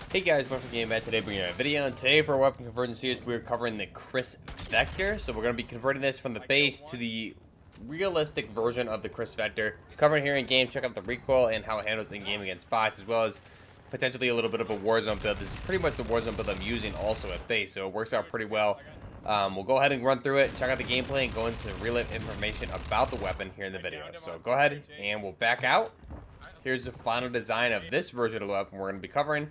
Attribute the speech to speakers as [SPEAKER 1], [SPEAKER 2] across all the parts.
[SPEAKER 1] Hey guys, welcome to Game Matt. Today bringing you a video, and today for our weapon conversion series we're covering the Kriss Vector. So we're going to be converting this from the base to the realistic version of the Kriss Vector. Covering here in game, check out the recoil and how it handles in game against bots, as well as potentially a little bit of a Warzone build. This is pretty much the Warzone build I'm using also at base, so it works out pretty well. We'll go ahead and run through it, check out the gameplay, and go into real life information about the weapon here in the video. So go ahead and we'll back out. Here's the final design of this version of the weapon we're going to be covering,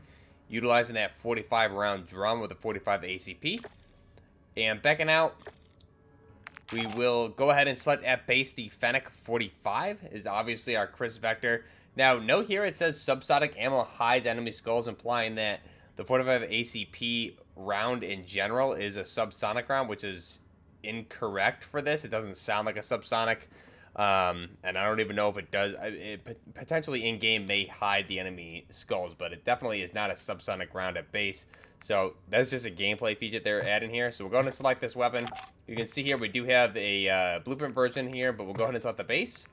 [SPEAKER 1] utilizing that 45 round drum with a 45 ACP. And backing out, we will go ahead and select at base the Fenec 45 is obviously our Kriss Vector. Now, note here it says subsonic ammo hides enemy skulls, implying that the 45 ACP round in general is a subsonic round, which is incorrect for this. It doesn't sound like a subsonic. And I don't even know if it does. It potentially in-game may hide the enemy skulls, but it definitely is not a subsonic round at base. So that's just a gameplay feature they're adding here. So we'll go ahead and select this weapon. You can see here we do have a blueprint version here, but we'll go ahead and select the base.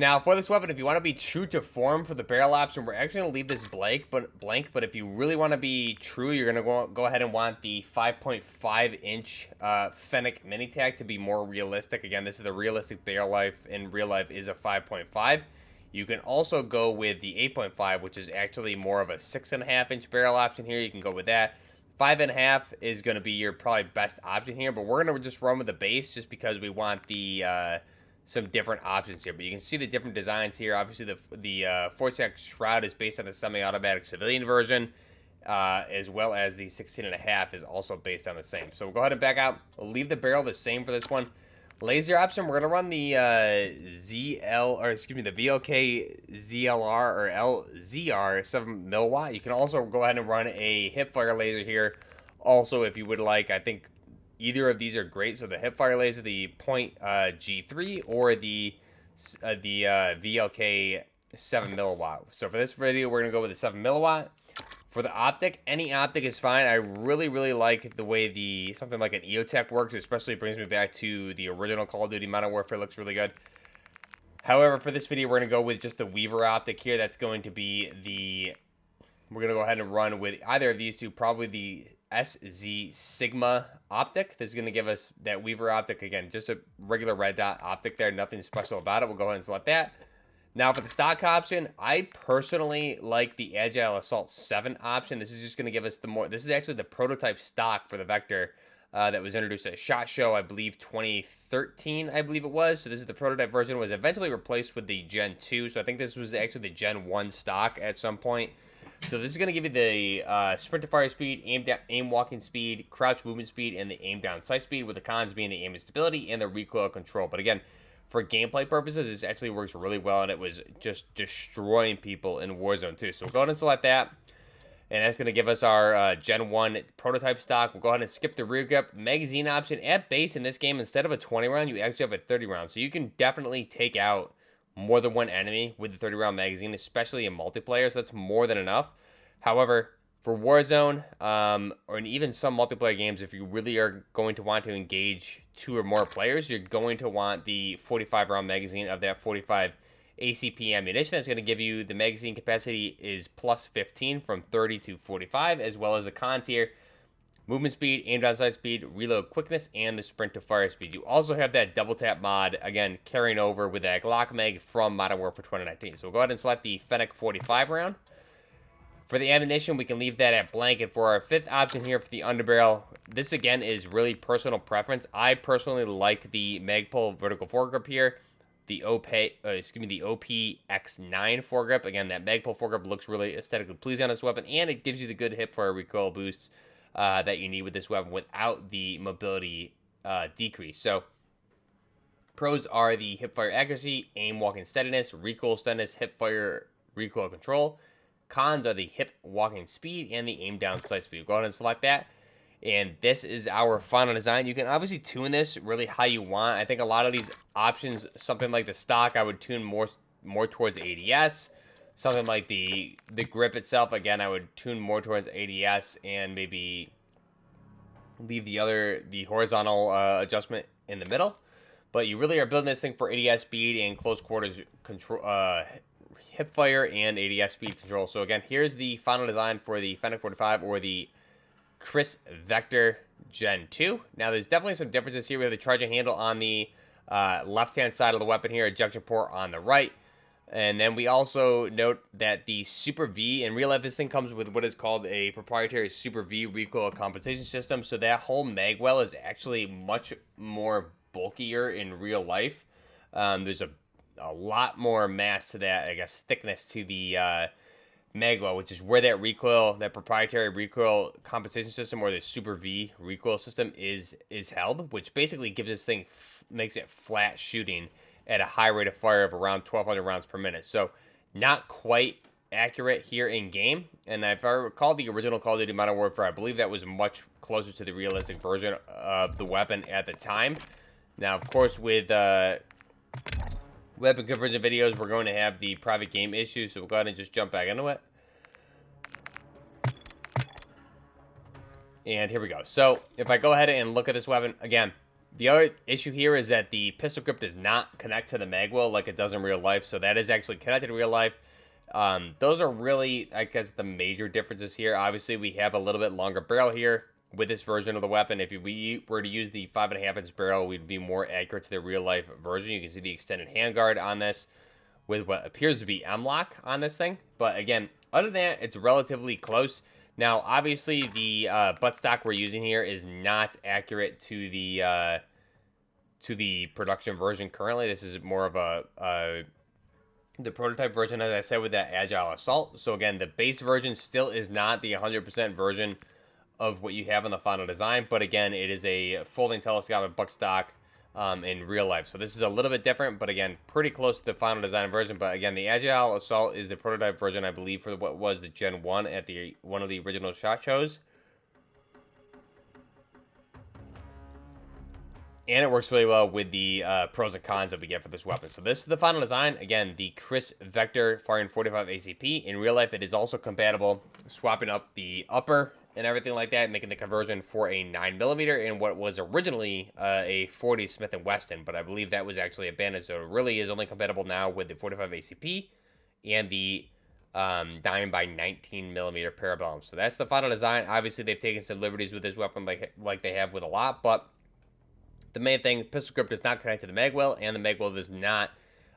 [SPEAKER 1] Now, for this weapon, if you want to be true to form for the barrel option, we're actually going to leave this blank. But if you really want to be true, you're going to go ahead and want the 5.5-inch Fenec mini tag to be more realistic. Again, this is the realistic barrel life. In real life is a 5.5. You can also go with the 8.5, which is actually more of a 6.5-inch barrel option here. You can go with that. 5.5 is going to be your probably best option here, but we're going to just run with the base just because we want the some different options here. But you can see the different designs here. Obviously, the Fenec Shroud is based on the semi-automatic civilian version, as well as the 16.5 is also based on the same. So we'll go ahead and back out. We'll leave the barrel the same for this one. Laser option, we're gonna run the the VLK ZLR or LZR 7 MWII. You can also go ahead and run a hipfire laser here. Also, if you would like, I think either of these are great. So the hipfire laser, the Point G3, or the VLK 7 milliwatt. So for this video, we're gonna go with the 7 milliwatt. For the optic, any optic is fine. I really like the way something like an EOTech works, especially brings me back to the original Call of Duty Modern Warfare. Looks really good. However, for this video, we're going to go with just the Weaver optic here. That's going to be we're going to go ahead and run with either of these two, probably the SZ Sigma optic. This is going to give us that Weaver optic. Again, just a regular red dot optic there. Nothing special about it. We'll go ahead and select that. Now, for the stock option, I personally like the Agile Assault 7 option. This is just going to give us this is actually the prototype stock for the Vector that was introduced at SHOT Show, I believe, 2013, I believe it was. So this is the prototype version. It was eventually replaced with the Gen 2. So I think this was actually the Gen 1 stock at some point. So this is going to give you the sprint to fire speed, aim walking speed, crouch movement speed, and the aim down sight speed, with the cons being the aim and stability and the recoil control. But again, for gameplay purposes, this actually works really well, and it was just destroying people in Warzone 2. So we'll go ahead and select that, and that's going to give us our Gen 1 prototype stock. We'll go ahead and skip the rear grip. Magazine option at base in this game, instead of a 20 round, you actually have a 30 round. So you can definitely take out more than one enemy with the 30 round magazine, especially in multiplayer. So that's more than enough. However, for Warzone, or in even some multiplayer games, if you really are going to want to engage 2 or more players, you're going to want the 45 round magazine of that 45 ACP ammunition. That's going to give you the magazine capacity is plus 15 from 30 to 45, as well as the cons here: movement speed, aim down sight speed, reload quickness, and the sprint to fire speed. You also have that double tap mod, again, carrying over with that Glock mag from Modern Warfare 2019. So we'll go ahead and select the Fenec 45 round. For the ammunition, we can leave that at blank. And for our 5th option here for the underbarrel, this again is really personal preference. I personally like the Magpul vertical foregrip here, the OPX9 foregrip. Again, that Magpul foregrip looks really aesthetically pleasing on this weapon, and it gives you the good hipfire recoil boosts that you need with this weapon without the mobility decrease. So pros are the hipfire accuracy, aim walking steadiness, recoil steadiness, hipfire recoil control. Cons are the hip walking speed and the aim down sight speed. Go ahead and select that. And this is our final design. You can obviously tune this really how you want. I think a lot of these options, something like the stock, I would tune more towards ADS. Something like the grip itself, again, I would tune more towards ADS and maybe leave the horizontal adjustment in the middle. But you really are building this thing for ADS speed and close quarters control, hip fire and ADS speed control. So again, here's the final design for the Fenec 45 or the KRISS Vector Gen 2. Now, there's definitely some differences here. We have the charging handle on the left-hand side of the weapon here, ejection port on the right. And then we also note that the Super V, in real life, this thing comes with what is called a proprietary Super V recoil compensation system. So that whole mag well is actually much more bulkier in real life. There's a lot more mass to that, I guess, thickness to the mag well, which is where that recoil, that proprietary recoil compensation system or the Super V recoil system is held, which basically gives this thing, makes it flat shooting at a high rate of fire of around 1,200 rounds per minute. So not quite accurate here in game. And if I recall the original Call of Duty Modern Warfare, I believe that was much closer to the realistic version of the weapon at the time. Now, of course, with weapon conversion videos, we're going to have the private game issue, so we'll go ahead and just jump back into it. And here we go. So if I go ahead and look at this weapon, again, the other issue here is that the pistol grip does not connect to the mag well like it does in real life. So that is actually connected in real life. Those are really, I guess, the major differences here. Obviously, we have a little bit longer barrel here with this version of the weapon. If we were to use the 5.5-inch barrel, we'd be more accurate to the real life version. You can see the extended handguard on this with what appears to be M-lock on this thing. But again, other than that, it's relatively close. Now, obviously, the buttstock we're using here is not accurate to the production version currently. This is more of the prototype version, as I said, with that Agile Assault. So again, the base version still is not the 100% version of what you have in the final design. But again, it is a folding telescopic buttstock in real life. So this is a little bit different, but again, pretty close to the final design version. But again, the Agile Assault is the prototype version, I believe, for what was the Gen 1 at the one of the original SHOT Shows. And it works really well with the pros and cons that we get for this weapon. So this is the final design. Again, the KRISS Vector firing 45 ACP. In real life, it is also compatible, swapping up the upper and everything like that, making the conversion for a 9mm in what was originally a 40 Smith & Wesson, but I believe that was actually abandoned, so it really is only compatible now with the 45 ACP and the 9x19mm Parabellum. So that's the final design. Obviously, they've taken some liberties with this weapon like they have with a lot, but the main thing, pistol grip does not connect to the mag well, and the mag well does not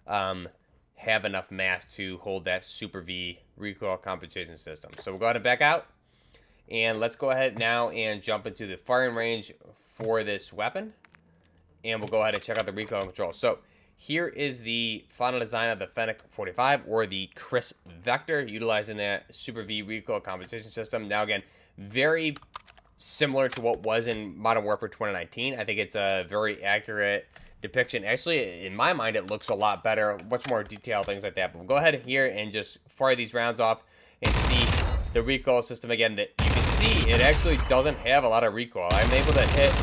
[SPEAKER 1] have enough mass to hold that Super V recoil compensation system. So we'll go ahead and back out. And let's go ahead now and jump into the firing range for this weapon. And we'll go ahead and check out the recoil control. So here is the final design of the Fenec 45 or the KRISS Vector, utilizing that Super V recoil compensation system. Now again, very similar to what was in Modern Warfare 2019. I think it's a very accurate depiction. Actually, in my mind, it looks a lot better, much more detailed, things like that. But we'll go ahead here and just fire these rounds off and see the recoil system again. That you can see it actually doesn't have a lot of recoil. I'm able to hit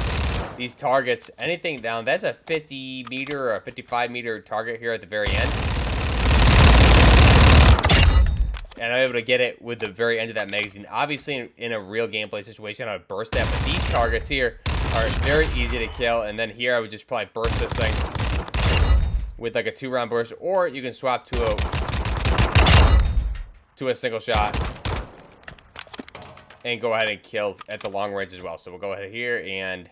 [SPEAKER 1] these targets, anything down. That's a 50-meter or a 55-meter target here at the very end. And I'm able to get it with the very end of that magazine. Obviously, in a real gameplay situation, I would burst that. But these targets here are very easy to kill. And then here, I would just probably burst this thing with like a 2-round burst. Or you can swap to a single shot and go ahead and kill at the long range as well. So we'll go ahead here and...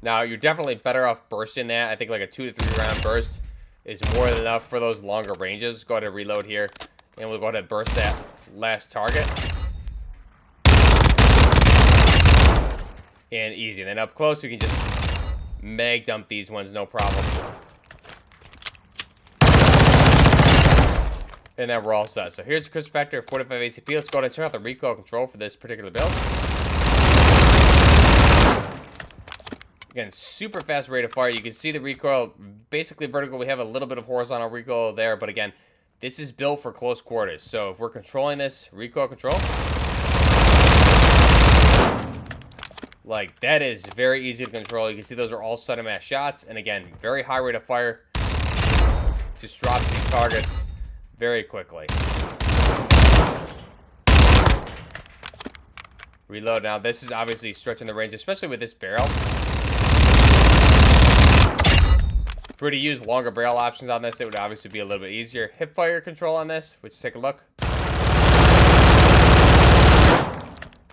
[SPEAKER 1] Now, you're definitely better off bursting that. I think like a 2 to 3 round burst is more than enough for those longer ranges. Go ahead and reload here, and we'll go ahead and burst that last target. And easy. And then up close, we can just mag dump these ones, no problem. And then we're all set. So here's the KRISS Vector 45 ACP. Let's go ahead and check out the recoil control for this particular build. Again, super fast rate of fire. You can see the recoil basically vertical. We have a little bit of horizontal recoil there, but again, this is built for close quarters. So if we're controlling this recoil control, like that is very easy to control. You can see those are all center mass shots, and again, very high rate of fire. Just drops these targets very quickly. Reload. Now this is obviously stretching the range, especially with this barrel. If we were to use longer barrel options on this, it would obviously be a little bit easier. Hip fire control on this, which take a look.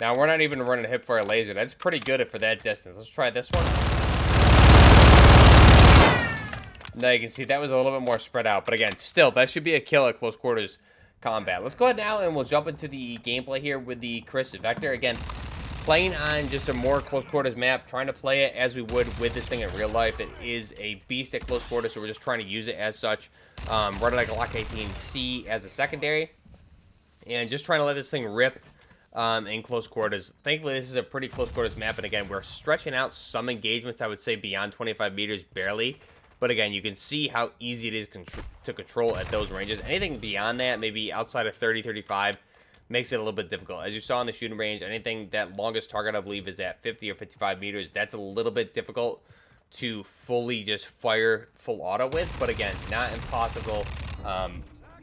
[SPEAKER 1] Now, we're not even running a hip fire laser. That's pretty good for that distance. Let's try this one. Now, you can see that was a little bit more spread out. But again, still, that should be a kill at close quarters combat. Let's go ahead now, and we'll jump into the gameplay here with the Kriss Vector. Again, playing on just a more close quarters map, trying to play it as we would with this thing in real life. It is a beast at close quarters, so we're just trying to use it as such. Running like a Glock 18C as a secondary. And just trying to let this thing rip in close quarters. Thankfully, this is a pretty close quarters map, and again, we're stretching out some engagements, I would say, beyond 25 meters, barely. But again, you can see how easy it is to control at those ranges. Anything beyond that, maybe outside of 30, 35, makes it a little bit difficult. As you saw in the shooting range, anything that longest target, I believe, is at 50 or 55 meters. That's a little bit difficult to fully just fire full auto with. But again, not impossible.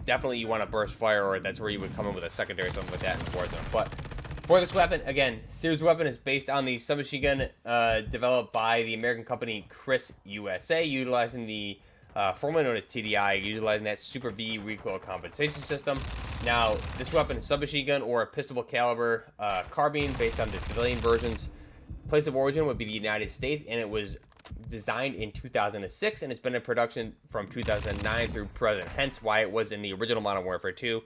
[SPEAKER 1] Definitely you want to burst fire, or that's where you would come in with a secondary or something like that in Warzone. But for this weapon, again, series weapon is based on the submachine gun developed by the American company KRISS USA, utilizing the formerly known as TDI, utilizing that Super V recoil compensation system. Now, this weapon is submachine gun or a pistol caliber carbine based on the civilian versions. Place of origin would be the United States, and it was designed in 2006, and it's been in production from 2009 through present, hence why it was in the original Modern Warfare 2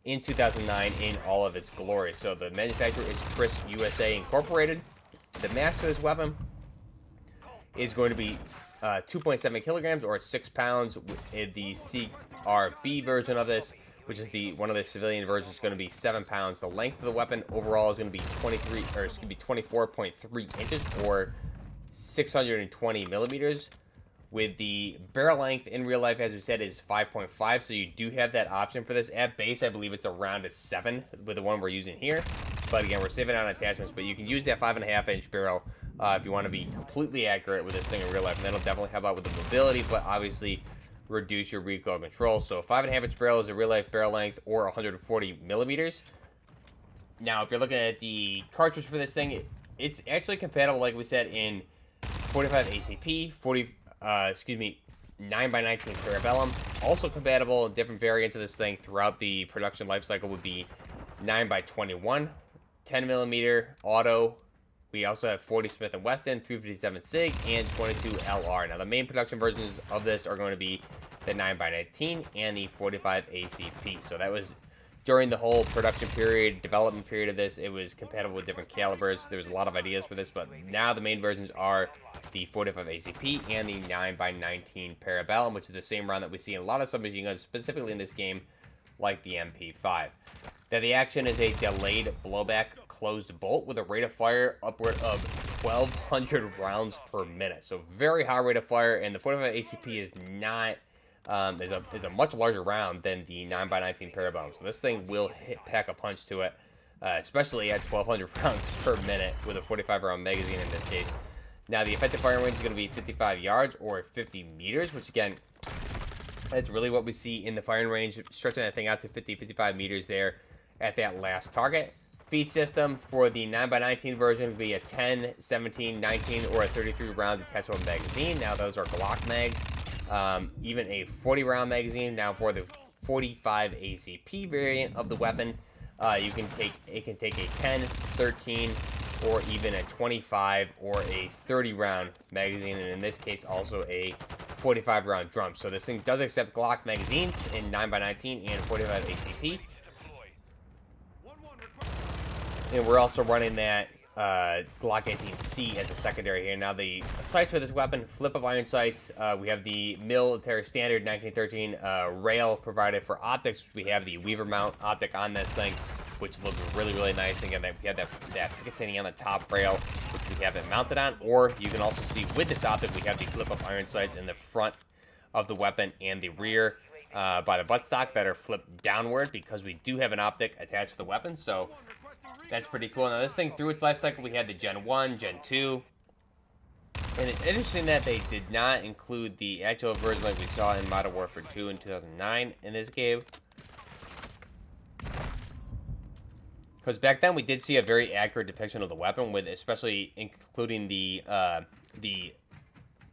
[SPEAKER 1] in 2009 in all of its glory. So the manufacturer is KRISS USA Incorporated. The mass for this weapon is going to be 2.7 kilograms or 6 pounds. The CRB version of this, which is the one of the civilian versions, is going to be 7 pounds. The length of the weapon overall is going to be 24.3 inches or 620 millimeters, with the barrel length in real life, as we said, is 5.5, so you do have that option for this. At base, I believe it's around a 7 with the one we're using here, but again, we're saving on attachments. But you can use that 5.5-inch barrel if you want to be completely accurate with this thing in real life, and that'll definitely help out with the mobility, but obviously reduce your recoil control. So 5.5-inch barrel is a real life barrel length, or 140 millimeters. Now, if you're looking at the cartridge for this thing, it's actually compatible, like we said, in 45 ACP, 9x19 Parabellum. Also compatible in different variants of this thing throughout the production life cycle would be 9x21, 10mm auto. We also have 40 Smith & Wesson, 357 SIG, and 22 LR. Now, the main production versions of this are going to be the 9x19 and the 45 ACP. So that was during the whole production period, development period of this. It was compatible with different calibers. There was a lot of ideas for this, but now the main versions are the 45 ACP and the 9x19 Parabellum, which is the same round that we see in a lot of submachine guns, specifically in this game, like the MP5. Now, the action is a delayed blowback closed bolt with a rate of fire upward of 1,200 rounds per minute. So very high rate of fire, and the 45 ACP is not is a much larger round than the 9x19 Parabellum. So this thing will pack a punch to it, especially at 1,200 rounds per minute with a 45-round magazine in this case. Now, the effective firing range is going to be 55 yards or 50 meters, which, again, that's really what we see in the firing range, stretching that thing out to 50, 55 meters there at that last target. Feed system for the 9x19 version would be a 10, 17, 19, or a 33-round detachable magazine. Now, those are Glock mags. Even a 40-round magazine. Now, for the 45 ACP variant of the weapon, it can take a 10, 13, or even a 25 or a 30-round magazine, and in this case, also a 45-round drum. So this thing does accept Glock magazines in 9x19 and 45 ACP. And we're also running that Glock 18C as a secondary here. Now, the sights for this weapon, flip-up iron sights. We have the military standard 1913 rail provided for optics. We have the Weaver mount optic on this thing, which looks really, really nice. Again, we have that Picatinny on the top rail, which we have it mounted on. Or you can also see with this optic, we have the flip-up iron sights in the front of the weapon and the rear by the buttstock that are flipped downward, because we do have an optic attached to the weapon. So that's pretty cool. Now, this thing, through its life cycle, we had the Gen 1, Gen 2. And it's interesting that they did not include the actual version like we saw in Modern Warfare 2 in 2009 in this game. Because back then, we did see a very accurate depiction of the weapon, with especially including the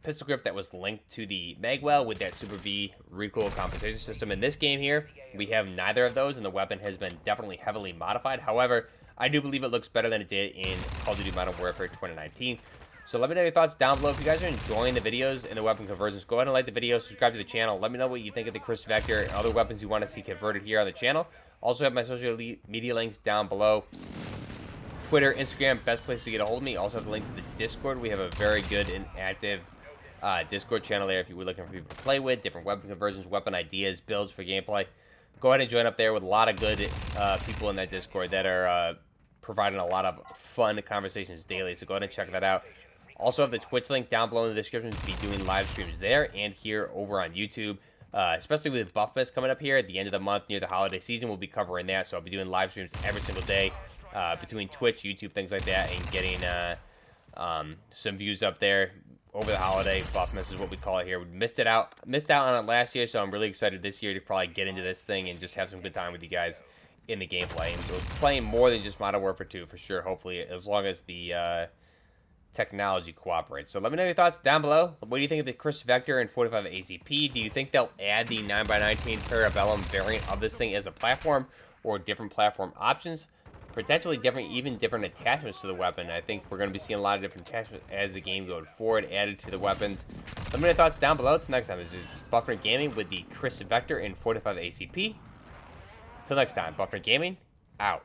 [SPEAKER 1] pistol grip that was linked to the MWII with that Super V recoil compensation system. In this game here, we have neither of those, and the weapon has been definitely heavily modified. However, I do believe it looks better than it did in Call of Duty Modern Warfare 2019. So let me know your thoughts down below. If you guys are enjoying the videos and the weapon conversions, go ahead and like the video, subscribe to the channel. Let me know what you think of the Kriss Vector and other weapons you want to see converted here on the channel. Also have my social media links down below. Twitter, Instagram, best place to get a hold of me. Also have the link to the Discord. We have a very good and active Discord channel there if you were looking for people to play with, different weapon conversions, weapon ideas, builds for gameplay. Go ahead and join up there with a lot of good people in that Discord that are providing a lot of fun conversations daily. So go ahead and check that out. Also have the Twitch link down below in the description to be doing live streams there and here over on YouTube. Especially with Buffmas coming up here at the end of the month near the holiday season, we'll be covering that. So I'll be doing live streams every single day between Twitch, YouTube, things like that, and getting some views up there over the holiday. Buffmas is what we call it here. We missed out on it last year, so I'm really excited this year to probably get into this thing and just have some good time with you guys in the gameplay. And we're playing more than just Modern Warfare 2 for sure, hopefully, as long as the technology cooperates. So let me know your thoughts down below. What do you think of the Kriss Vector and 45 ACP? Do you think they'll add the 9x19 Parabellum variant of this thing as a platform, or different platform options? Potentially different, even different attachments to the weapon. I think we're going to be seeing a lot of different attachments as the game goes forward, added to the weapons. Let me know your thoughts down below. Till next time, this is Buffner Gaming with the Kriss Vector and 45 ACP. Till next time, Buffner Gaming, out.